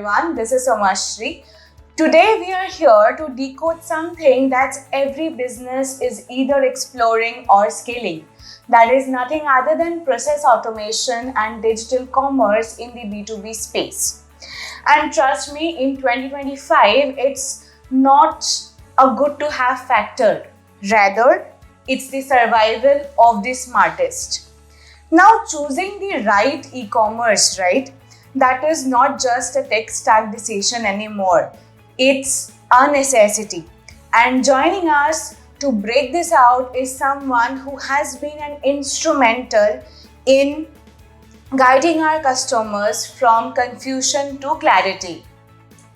everyone. This is Somashri. Today we are here to decode something that every business is either exploring or scaling. That is nothing other than process automation and digital commerce in the B2B space. And trust me, in 2025, it's not a good to have factor. Rather, it's the survival of the smartest. Now, choosing the right e-commerce, right? That is not just a tech stack decision anymore. It's a necessity. And joining us to break this out is someone who has been an instrumental in guiding our customers from confusion to clarity.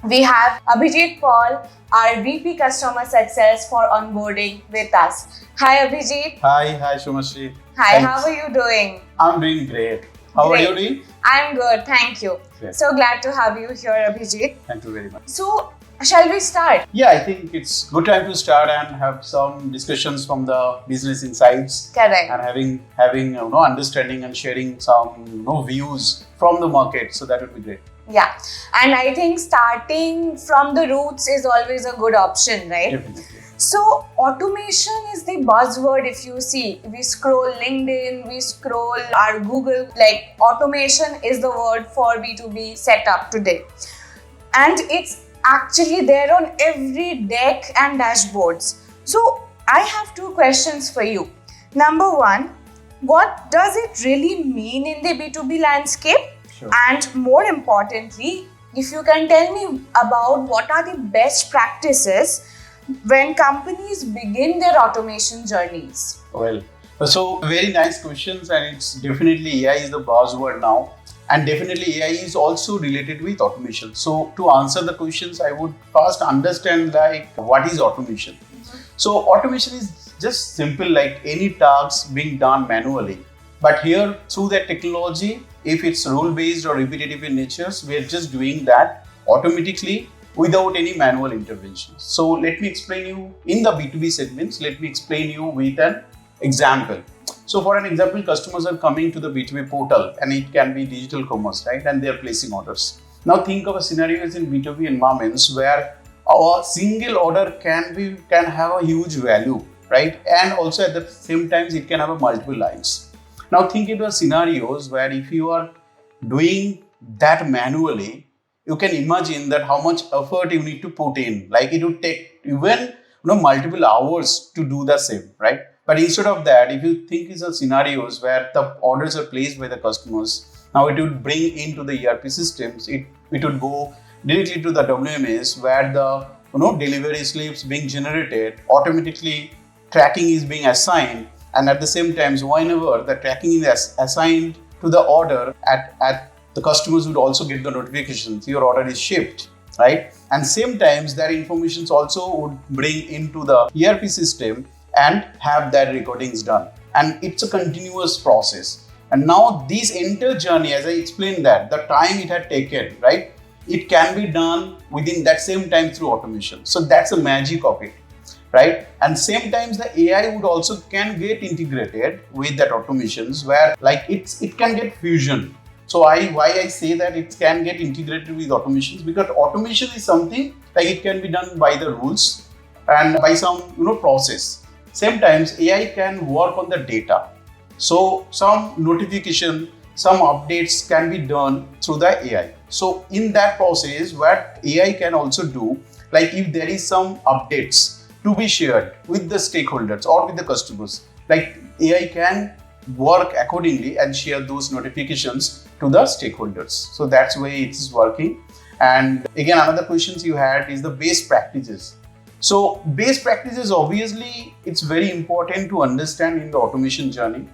We have Abhijit Paul, our VP Customer Success for onboarding with us. Hi Abhijit. Hi Shumashri. Hi, Thanks. how are you doing? I'm doing great. How Great. are you doing? I'm good, thank you. Great. So glad to have you here, Abhijit. Thank you very much. So, shall we start? Yeah, I think it's good time to start and have some discussions from the business insights Correct. and having understanding and sharing some views from the market. So that would be great. Yeah, and I think starting from the roots is always a good option, right? Definitely. So, automation is the buzzword. If you see, we scroll LinkedIn, we scroll our Google, like automation is the word for B2B setup today. And it's actually there on every deck and dashboards. So, I have two questions for you. Number one, what does it really mean in the B2B landscape? Sure. And more importantly, if you can tell me about what are the best practices when companies begin their automation journeys. Well, so very nice questions, and it's definitely AI is the buzzword now, and definitely AI is also related with automation. So to answer the questions, I would first understand like what is automation. So automation is just simple like any tasks being done manually. But here through that technology, if it's rule-based or repetitive in nature, we're just doing that automatically without any manual intervention. So let me explain you in the B2B segments, let me explain you with an example. So for an example, customers are coming to the B2B portal and it can be digital commerce, right? And they're placing orders. Now think of a scenarios in B2B environments where a single order can have a huge value, right? And also at the same time, it can have a multiple lines. Now think into scenarios where if you are doing that manually, you can imagine that how much effort you need to put in. Like it would take even multiple hours to do the same, right? But instead of that, if you think in scenarios where the orders are placed by the customers, now it would bring into the ERP systems. It would go directly to the WMS where the delivery slips being generated, automatically tracking is being assigned, and at the same time, whenever the tracking is assigned to the order at the customers would also get the notifications your order is shipped, right? And same times that information also would bring into the ERP system and have that recordings done. And it's a continuous process. And now this entire journey, as I explained that, the time it had taken, right? It can be done within that same time through automation. So that's the magic of it, right? And same times the AI would also can get integrated with that automations where like it can get fusion. So why I say that it can get integrated with automations, because automation is something like it can be done by the rules and by some process. Same times AI can work on the data. So some notification, some updates can be done through the AI. So in that process, what AI can also do, like if there is some updates to be shared with the stakeholders or with the customers, like AI can work accordingly and share those notifications to the stakeholders. So that's why it is working. And again, another questions you had is the best practices. So best practices, obviously, it's very important to understand in the automation journey,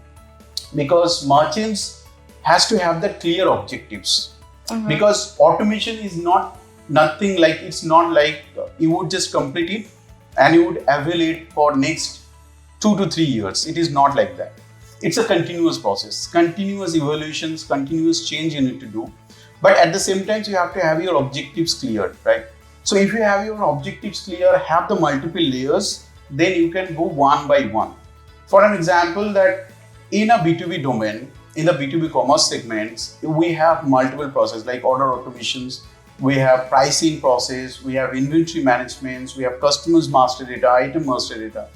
because merchants has to have the clear objectives. Because automation is nothing like, it's not like you would just complete it and you would avail it for next 2 to 3 years. It is not like that. It's a continuous process, continuous evaluations, continuous change you need to do. But at the same time, you have to have your objectives clear, right? So if you have your objectives clear, have the multiple layers, then you can go one by one. For an example, that in a B2B domain, in the B2B commerce segments, we have multiple processes like order automations, we have pricing process, we have inventory management, we have customers master data, item master data.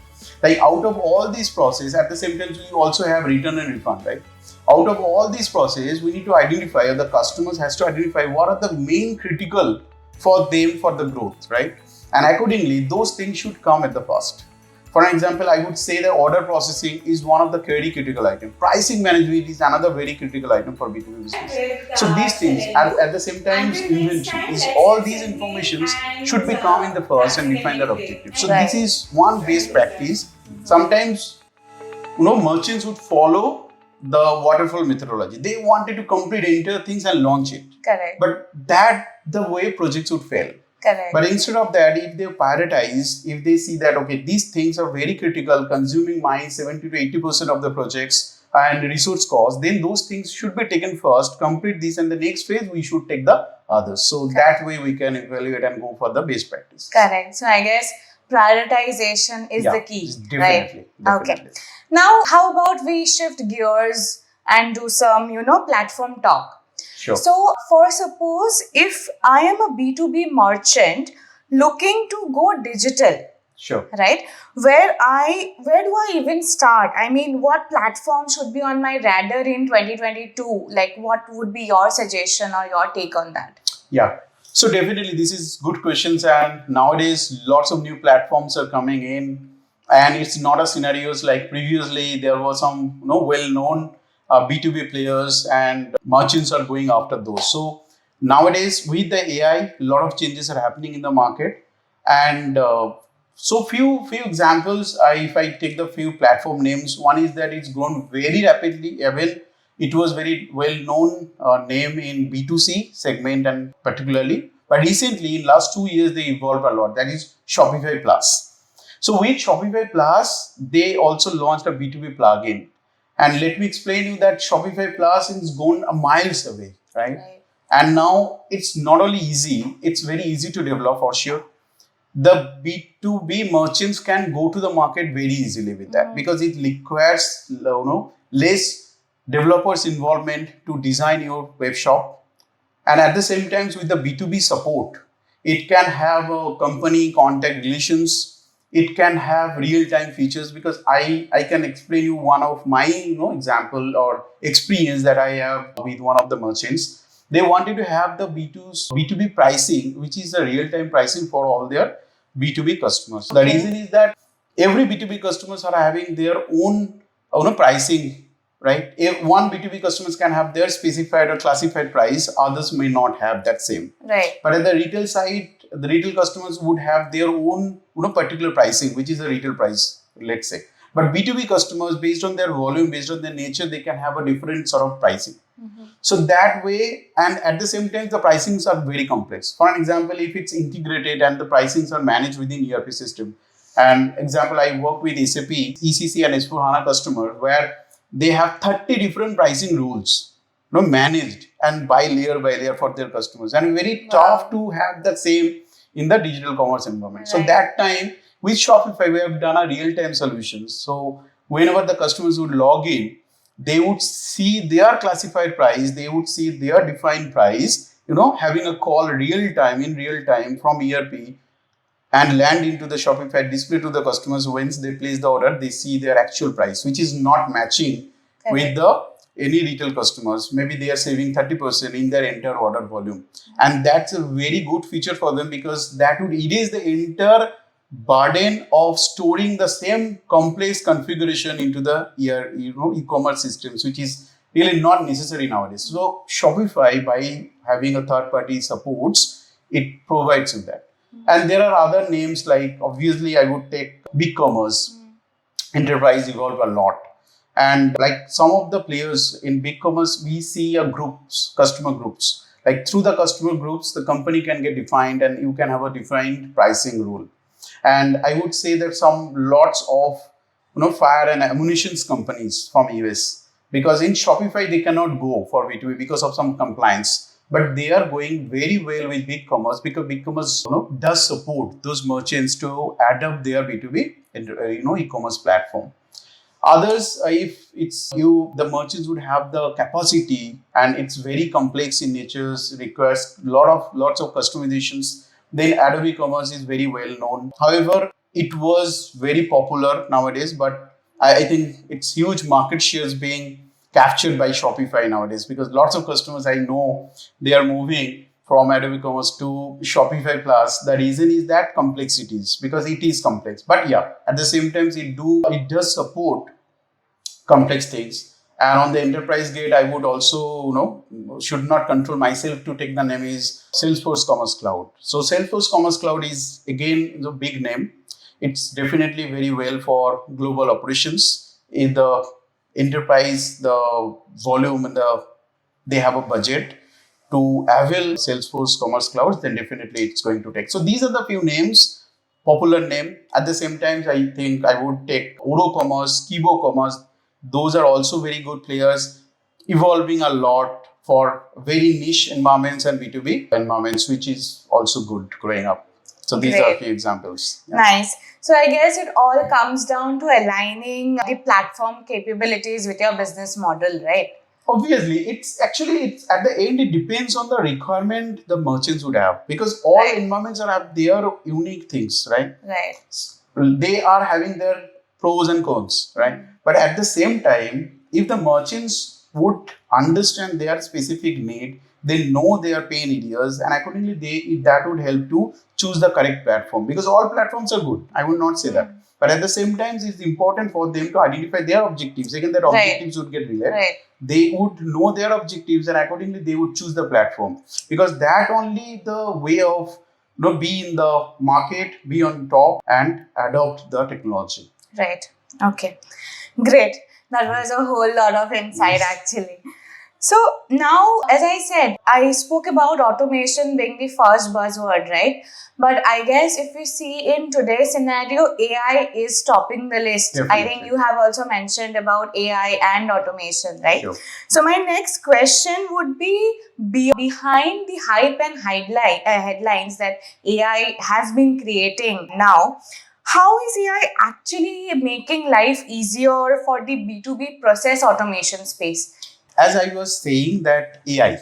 Like out of all these processes, at the same time, we also have return and refund, right? Out of all these processes, we need to identify, or the customers has to identify what are the main critical for them for the growth, right? And accordingly, those things should come at the first. For example, I would say that order processing is one of the very critical items. Pricing management is another very critical item for B2B business. So these things, at the same time, inventory is all these informations should be come in the first and define their objective. So this is one best practice. Sometimes, merchants would follow the waterfall methodology. They wanted to complete entire things and launch it. Correct. But that the way projects would fail. Correct. But instead of that, if they prioritize, if they see that, okay, these things are very critical, consuming my 70 to 80% of the projects and resource cost, then those things should be taken first, complete this, and the next phase, we should take the others. So that way we can evaluate and go for the best practice. Correct. So I guess prioritization is the key. Definitely. Okay. Now, how about we shift gears and do some, platform talk. Sure. So, for suppose if I am a B2B merchant looking to go digital, sure, right? Where do I even start? I mean, what platform should be on my radar in 2022? Like, what would be your suggestion or your take on that? Yeah. So definitely, this is good questions, and nowadays lots of new platforms are coming in, and it's not a scenarios like previously. There were some well-known B2B players, and merchants are going after those. So nowadays with the AI, a lot of changes are happening in the market, and so few examples. If I take the few platform names, one is that it's grown very rapidly. Even it was very well-known name in B2C segment and particularly, but recently in last 2 years they evolved a lot. That is Shopify Plus. So with Shopify Plus, they also launched a B2B plugin. And let me explain you that Shopify Plus is gone a miles away, right? And now it's not only easy, it's very easy to develop for sure. The B2B merchants can go to the market very easily with that because it requires less developers involvement to design your web shop. And at the same time, with the B2B support, it can have a company contact relations. It can have real-time features because I can explain you one of my example or experience that I have with one of the merchants. They wanted to have the B2B pricing, which is a real-time pricing for all their B2B customers. The reason is that every B2B customers are having their own pricing, right? If one B2B customers can have their specified or classified price, others may not have that same. Right. But at the retail side, the retail customers would have their own particular pricing, which is a retail price, let's say. But B2B customers, based on their volume, based on their nature, they can have a different sort of pricing. So that way, and at the same time, the pricings are very complex. For an example, if it's integrated and the pricings are managed within ERP system. And example, I work with SAP, ECC and S4HANA customer where they have 30 different pricing rules managed and by layer for their customers. And very tough to have the same in the digital commerce environment. So that time with Shopify, we have done a real-time solution. So whenever the customers would log in, they would see their classified price, they would see their defined price, having a call in real time from ERP and land into the Shopify display to the customers. Once they place the order, they see their actual price, which is not matching with any retail customers. Maybe they are saving 30% in their entire order volume. And that's a very good feature for them because that would erase the entire burden of storing the same complex configuration into the e-commerce systems, which is really not necessary nowadays. So Shopify, by having a third-party supports, it provides you that. And there are other names like, obviously, I would take BigCommerce. Enterprise evolved a lot. And like some of the players in BigCommerce, we see customer groups. Like through the customer groups, the company can get defined and you can have a defined pricing rule. And I would say that lots of fire and ammunition companies from US, because in Shopify they cannot go for B2B because of some compliance, but they are going very well with BigCommerce because BigCommerce does support those merchants to adopt their B2B e-commerce platform. Others, if it's you, the merchants would have the capacity and it's very complex in nature, requires lots of customizations. Then Adobe Commerce is very well known. However, it was very popular nowadays, but I think it's huge market shares being captured by Shopify nowadays because lots of customers I know they are moving from Adobe Commerce to Shopify Plus. The reason is that complexities because it is complex. But yeah, at the same time, it does support complex things. And on the enterprise gate, I would also, should not control myself to take the name is Salesforce Commerce Cloud. So Salesforce Commerce Cloud is again the big name. It's definitely very well for global operations. In the enterprise, the volume and they have a budget to avail Salesforce Commerce Cloud, then definitely it's going to take. So these are the few names, popular name. At the same time, I think I would take Oro Commerce, Kibo Commerce. Those are also very good players, evolving a lot for very niche environments and B2B environments, which is also good growing up. So these are a few examples. Yeah. Nice. So I guess it all comes down to aligning the platform capabilities with your business model, right? Obviously, it's at the end, it depends on the requirement the merchants would have because all environments have their unique things, right? Right. They are having their pros and cons, right? But at the same time, if the merchants would understand their specific need, they know their pain areas, and accordingly, that would help to choose the correct platform because all platforms are good. I would not say that. But at the same time, it's important for them to identify their objectives. Again, their objectives would get relayed. Right. They would know their objectives and accordingly they would choose the platform because that only the way of be in the market, be on top and adopt the technology. Right. Okay. Great. That was a whole lot of insight actually. So now, as I said, I spoke about automation being the first buzzword, right? But I guess if we see in today's scenario, AI is topping the list. Definitely. I think you have also mentioned about AI and automation, right? Sure. So my next question would be behind the hype and headlines that AI has been creating now. How is AI actually making life easier for the B2B process automation space? As I was saying that AI.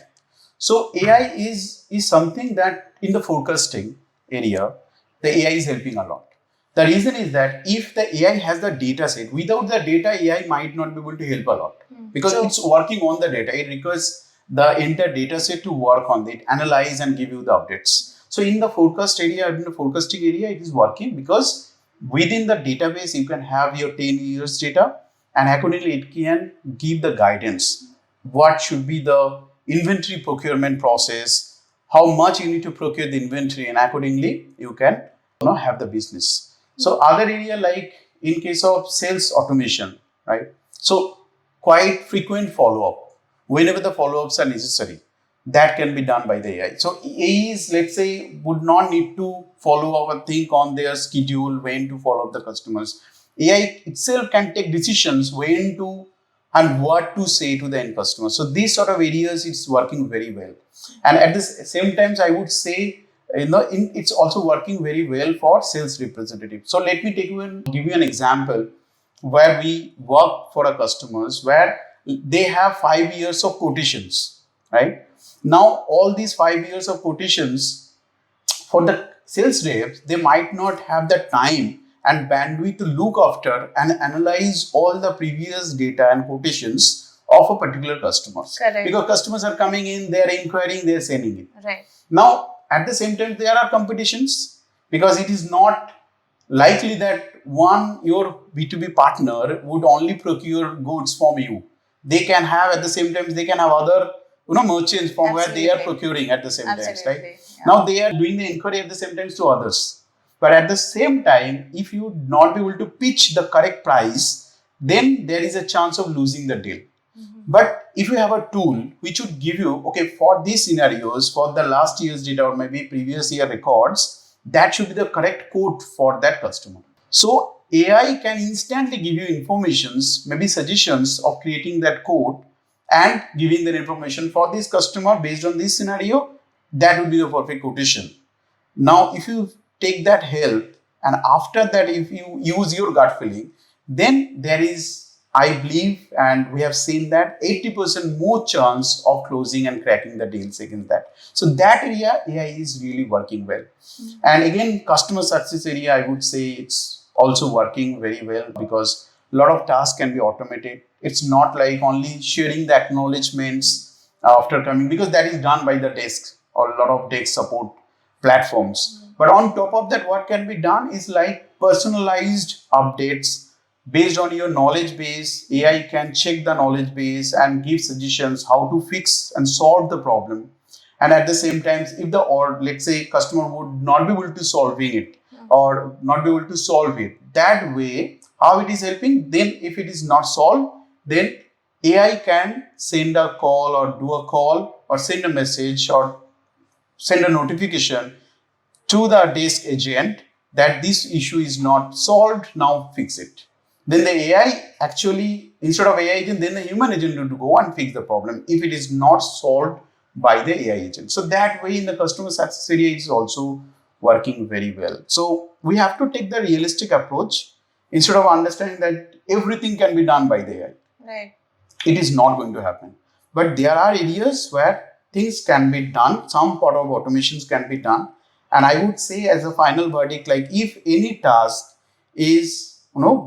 So AI is something that in the forecasting area, the AI is helping a lot. The reason is that if the AI has the data set, without the data, AI might not be able to help a lot because it's working on the data. It requires the entire data set to work on it, analyze and give you the updates. So in the forecasting area, it is working because within the database, you can have your 10 years data and accordingly it can give the guidance. What should be the inventory procurement process, how much you need to procure the inventory and accordingly you can have the business. So other area like in case of sales automation, right? So quite frequent follow-up, whenever the follow-ups are necessary, that can be done by the AI. So AEs, let's say, would not need to follow up and think on their schedule, when to follow up the customers. AI itself can take decisions when to and what to say to the end customer. So these sort of areas, it's working very well. And at the same time, I would say, it's also working very well for sales representatives. So let me give you an example where we work for our customers where they have 5 years of quotations, right? Now, all these 5 years of quotations for the sales reps, they might not have the time and bandwidth to look after and analyze all the previous data and quotations of a particular customer. Correct. Because customers are coming in, they are inquiring, they are sending it. Right. Now, at the same time, there are competitions because it is not likely that your B2B partner would only procure goods from you. They can have at the same time, they can have other merchants from where they are procuring at the same time, right? Yeah. Now they are doing the inquiry at the same time to others. But at the same time, if you would not be able to pitch the correct price, then there is a chance of losing the deal. But if you have a tool which would give you, okay, for these scenarios, for the last year's data or maybe previous year records, that should be the correct quote for that customer. So AI can instantly give you informations, maybe suggestions of creating that quote and giving that information for this customer based on this scenario. That would be the perfect quotation. Now, if you take that help and after that, if you use your gut feeling, then there is I believe, and we have seen that 80% more chance of closing and cracking the deals against that. So that area, AI is really working well. And again, customer success area, I would say it's also working very well because a lot of tasks can be automated. It's not like only sharing the acknowledgements after coming, because that is done by the desk or a lot of desk support platforms. But on top of that, what can be done is like personalized updates based on your knowledge base. AI can check the knowledge base and give suggestions how to fix and solve the problem. And at the same time, if the, or let's say customer would not be able to solving it or not be able to solve it, that way how it is helping, then if it is not solved, then AI can send a call or do a call or send a message or send a notification to the desk agent that this issue is not solved, now fix it. Then the AI actually, instead of AI agent, then the human agent will go and fix the problem if it is not solved by the AI agent. So that way in the customer success area it is also working very well. So we have to take the realistic approach instead of understanding that everything can be done by the AI. Right. It is not going to happen. But there are areas where things can be done, some part of automations can be done. And I would say as a final verdict, like if any task is,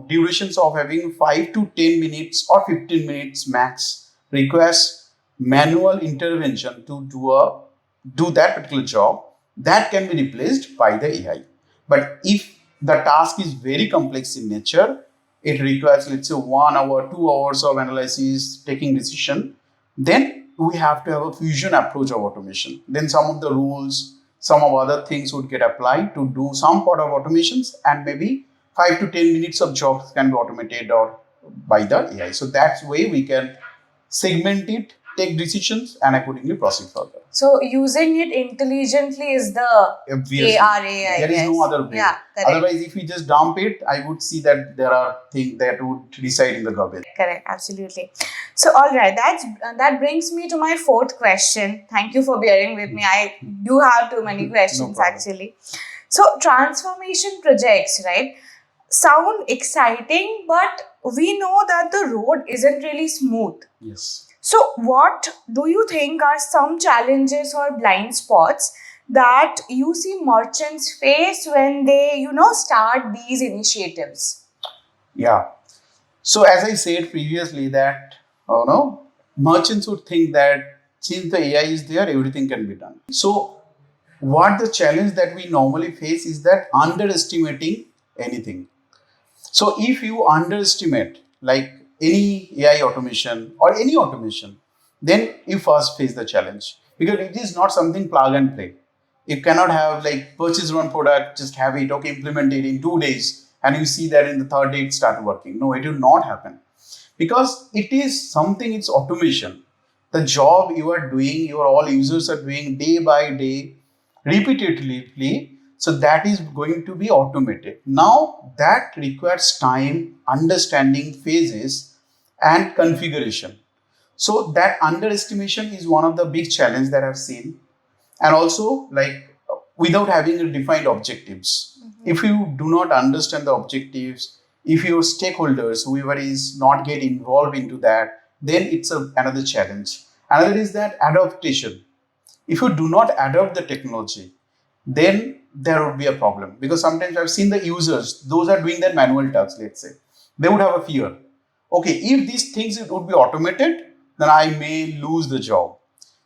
durations of having 5 to 10 minutes or 15 minutes max requires manual intervention to do that particular job, that can be replaced by the AI. But if the task is very complex in nature, it requires, let's say, 1 hour, 2 hours of analysis, taking decision, then we have to have a fusion approach of automation. Then some of the rules, some of other things would get applied to do some part of automations, and maybe 5 to 10 minutes of jobs can be automated or by the AI. So that's way we can segment it, take decisions, and accordingly proceed further. So using it intelligently is the Obviously, ARAI. there is no other way. Yeah, correct. Otherwise, if we just dump it, I would see that there are things that would reside in the garbage. Correct, absolutely. So, all right, that brings me to my fourth question. Thank you for bearing with me. I do have too many questions problem. actually. So, transformation projects, right, sound exciting, but we know that the road isn't really smooth. Yes. So, what do you think are some challenges or blind spots that you see merchants face when they, start these initiatives? Yeah. So as I said previously that, merchants would think that since the AI is there, everything can be done. So what the challenge that we normally face is that underestimating anything. So if you underestimate like any AI automation or any automation, then you first face the challenge because it is not something plug and play. You cannot have like purchase one product, just have it, okay, implement it in 2 days, and you see that in the third day it start working. No, it will not happen because it is something, it's automation. The job you are doing, your all users are doing day by day, repeatedly. So that is going to be automated. Now that requires time, understanding phases and configuration. So that underestimation is one of the big challenges that I've seen. And also like without having defined objectives. If you do not understand the objectives, if your stakeholders, whoever is not get involved into that, then it's another challenge. Another is that adaptation. If you do not adopt the technology, then there would be a problem because sometimes I've seen the users, those are doing their manual tasks, let's say, they would have a fear. Okay, if these things it would be automated, then I may lose the job.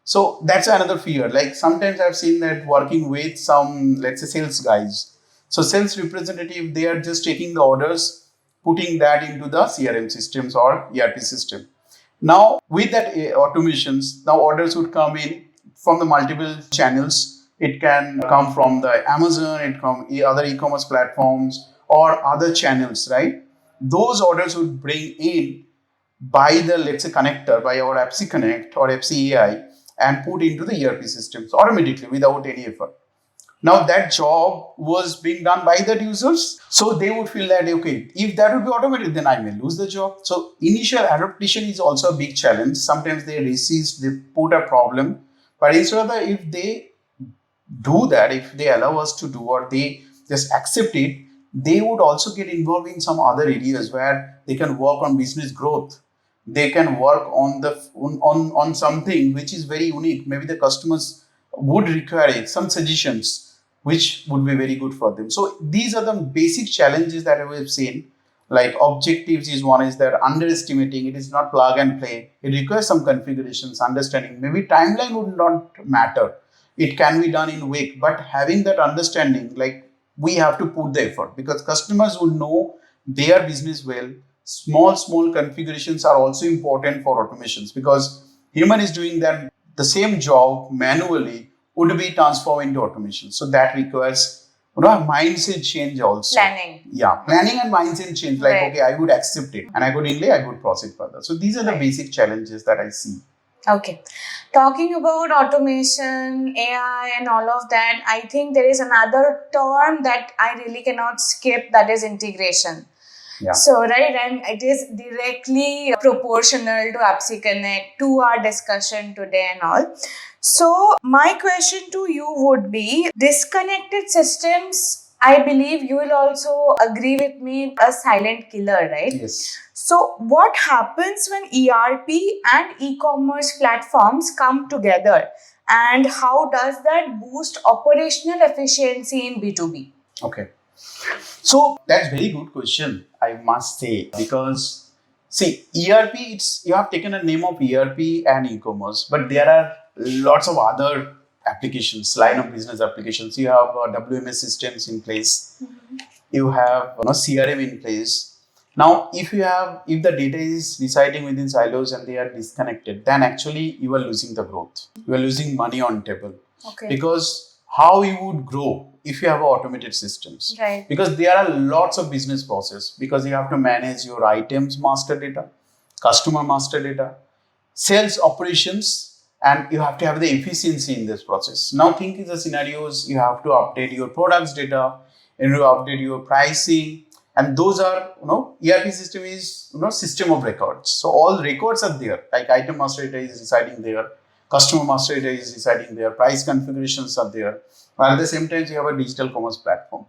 So that's another fear. Like sometimes I've seen that working with some, let's say, sales guys. So sales representative, they are just taking the orders, putting that into the CRM systems or ERP system. Now with that automations, now orders would come in from the multiple channels. It can come from the Amazon, it come other e-commerce platforms or other channels, right? Those orders would bring in by the, let's say, connector, by our Appsi Connect or Appsi AI and put into the ERP systems automatically without any effort. Now that job was being done by the users. So they would feel that, okay, if that would be automated, then I may lose the job. So initial adaptation is also a big challenge. Sometimes they resist, they put a problem. But instead of that, if they do that, if they allow us to do or they just accept it, they would also get involved in some other areas where they can work on business growth. They can work on on something which is very unique. Maybe the customers would require some suggestions which would be very good for them. So these are the basic challenges that I have seen. Like objectives is one, is that underestimating, it is not plug and play. It requires some configurations, understanding. Maybe timeline would not matter. It can be done in week, but having that understanding, like we have to put the effort because customers would know their business well. Small configurations are also important for automations because human is doing that the same job manually would be transformed into automation. So that requires mindset change also. Planning. Yeah, planning and mindset change. Like, Right. okay, I would accept it and I could delay, I could proceed further. So these are the Right. basic challenges that I see. Okay. Talking about automation, AI, and all of that, I think there is another term that I really cannot skip, that is integration. Yeah. So, right, and it is directly proportional to Apsi Connect, to our discussion today and all. So, my question to you would be, disconnected systems, I believe you will also agree with me, a silent killer, right? Yes. So, what happens when ERP and e-commerce platforms come together, and how does that boost operational efficiency in B2B? Okay. So that's very good question, I must say, because see, ERP, it's you have taken a name of ERP and e-commerce, but there are lots of other applications, line of business applications. You have WMS systems in place. You have CRM in place. Now, if the data is residing within silos and they are disconnected, then actually you are losing the growth. You are losing money on table. Okay. Because how you would grow if you have automated systems? Right. Because there are lots of business process, because you have to manage your items master data, customer master data, sales operations, and you have to have the efficiency in this process. Now think in the scenarios, you have to update your products data, and you update your pricing, and those are ERP system is system of records. So all records are there, like item master data is residing there, customer master data is residing there, price configurations are there, while at the same time you have a digital commerce platform.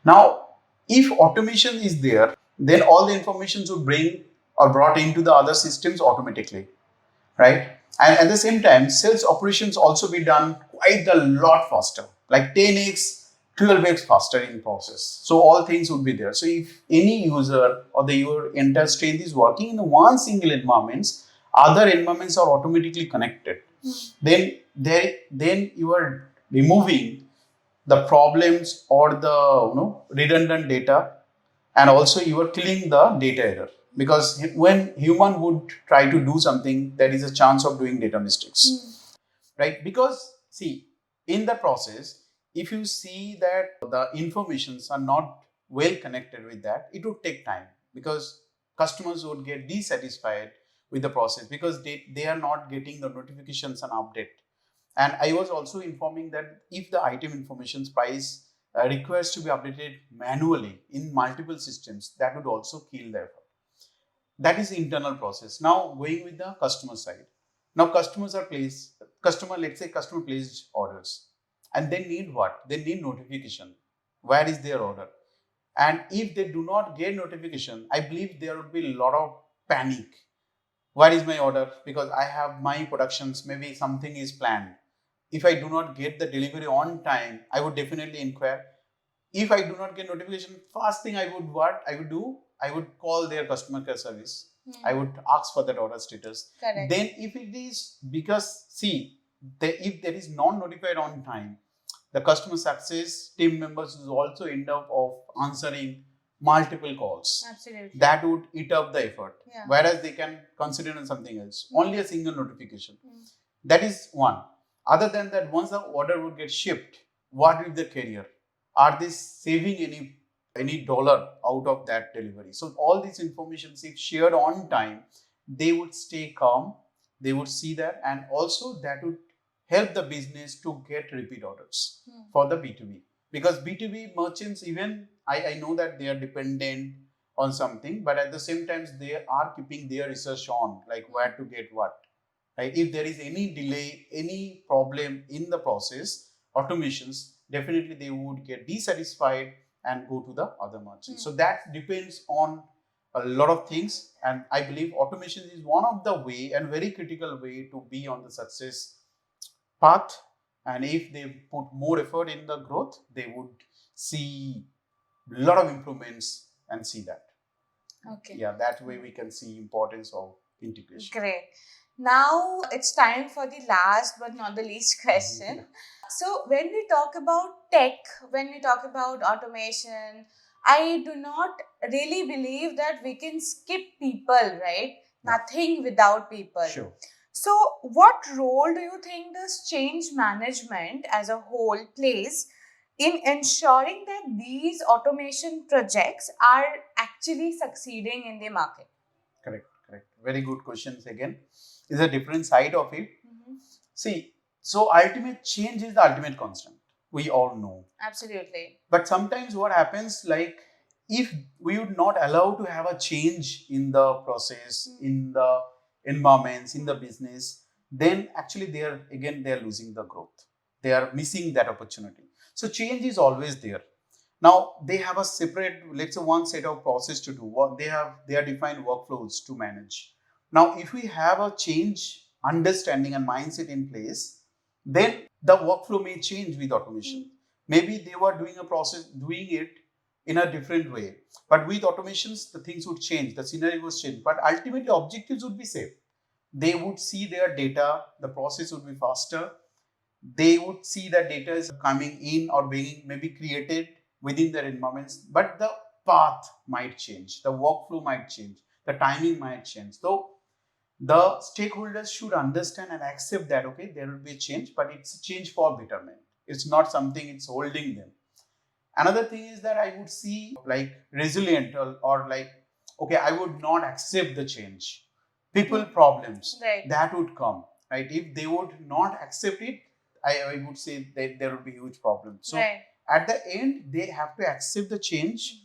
Now if automation is there, then all the information would bring or brought into the other systems automatically, right? And at the same time, sales operations also be done quite a lot faster, like 10x, 12x faster in process. So all things would be there. So if any user or your entire strength is working in one single environment, other environments are automatically connected. Then you are removing the problems or the redundant data, and also you are killing the data error. Because when human would try to do something, there is a chance of doing data mistakes, right? Because see, in the process, if you see that the informations are not well connected with that, it would take time, because customers would get dissatisfied with the process because they are not getting the notifications and update. And I was also informing that if the item information's price requires to be updated manually in multiple systems, that would also kill the effort. That is the internal process. Now going with the customer side. Now let's say customer placed orders, and they need what? They need notification. Where is their order? And if they do not get notification, I believe there would be a lot of panic. Where is my order? Because I have my productions, maybe something is planned. If I do not get the delivery on time, I would definitely inquire. If I do not get notification, first thing I would call their customer care service. I would ask for that order status. Correct. Then if it is, because see, if there is non-notified on time, the customer success team members will also end up of answering multiple calls. Absolutely. That would eat up the effort. Yeah. Whereas they can consider on something else. Only a single notification. That is one. Other than that, once the order would get shipped, what with the carrier? Are they saving any dollar out of that delivery? So all these information, if shared on time, they would stay calm, they would see that, and also that would help the business to get repeat orders for the B2B. Because B2B merchants, even I know that they are dependent on something, but at the same time they are keeping their research on, like where to get what. Right? If there is any delay, any problem in the process, automations, definitely they would get dissatisfied, and go to the other merchants. So that depends on a lot of things, and I believe automation is one of the way and very critical way to be on the success path. And if they put more effort in the growth, they would see a lot of improvements and see that. Okay. Yeah, that way we can see importance of integration. Great. Now it's time for the last but not the least question. Yeah. So when we talk about tech, when we talk about automation, I do not really believe that we can skip people, right? Yeah. Nothing without people. Sure. So what role do you think does change management as a whole plays in ensuring that these automation projects are actually succeeding in the market? Correct. Very good questions again. Is a different side of it. See, so ultimate change is the ultimate constant. We all know. Absolutely. But sometimes what happens, like if we would not allow to have a change in the process, in the environments, in the business, then actually they are losing the growth. They are missing that opportunity. So change is always there. Now they have a separate, let's say, one set of process to do. What they are defined workflows to manage. Now, if we have a change, understanding and mindset in place, then the workflow may change with automation. Maybe they were doing it in a different way, but with automations, the things would change, the scenario would change, but ultimately objectives would be same. They would see their data, the process would be faster. They would see that data is coming in or being maybe created within their environments, but the path might change, the workflow might change, the timing might change. So the stakeholders should understand and accept that, okay, there will be a change, but it's a change for betterment. It's not something it's holding them. Another thing is that I would see like resilient or like, okay, I would not accept the change. People problems that would come, right? If they would not accept it, I would say that there would be huge problems. So at the end, they have to accept the change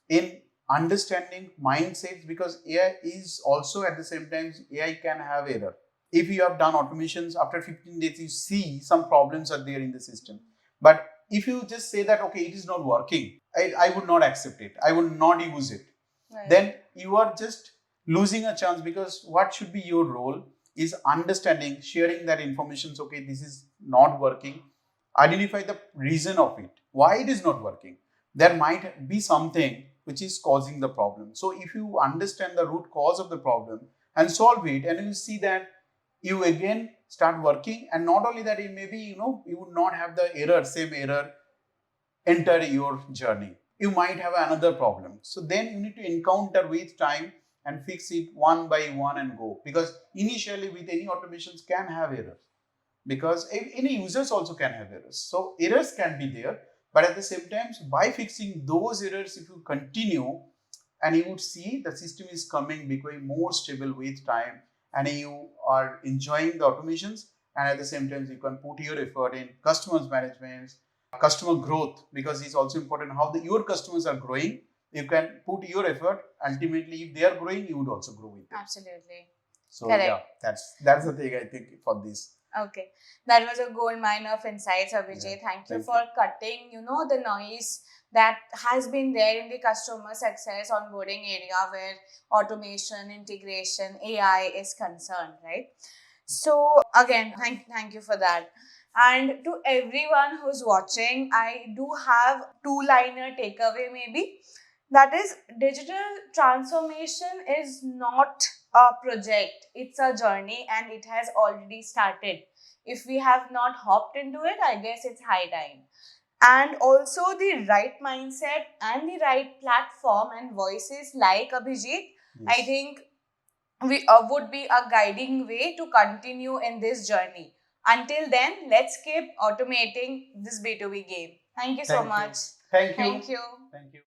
in understanding mindsets, because AI is also at the same time, AI can have error. If you have done automations, after 15 days, you see some problems are there in the system. But if you just say that, okay, it is not working, I would not accept it, I would not use it, then you are just losing a chance, because what should be your role is understanding, sharing that information. So, okay, this is not working. Identify the reason of it, why it is not working. There might be something which is causing the problem. So if you understand the root cause of the problem and solve it, and you see that you again start working, and not only that, it maybe you would not have the same error enter your journey. You might have another problem. So then you need to encounter with time and fix it one by one and go. Because initially with any automations can have errors. Because any users also can have errors. So errors can be there. But at the same time, by fixing those errors, if you continue, and you would see the system is becoming more stable with time, and you are enjoying the automations, and at the same time, you can put your effort in customers management, customer growth, because it's also important how your customers are growing. You can put your effort. Ultimately, if they are growing, you would also grow with them. Absolutely. So correct. Yeah, that's the thing I think for this. Okay, that was a gold mine of insights, Abhijit. Yeah. Thank you for cutting, the noise that has been there in the customer success onboarding area where automation, integration, AI is concerned, right? So again, thank you for that. And to everyone who's watching, I do have two-liner takeaway maybe. That is, digital transformation is not a project, it's a journey, and it has already started. If we have not hopped into it, I guess it's high time. And also the right mindset and the right platform and voices like Abhijit, I think we would be a guiding way to continue in this journey. Until then, let's keep automating this B2B game. Thank you so much. Thank you. Thank you. Thank you.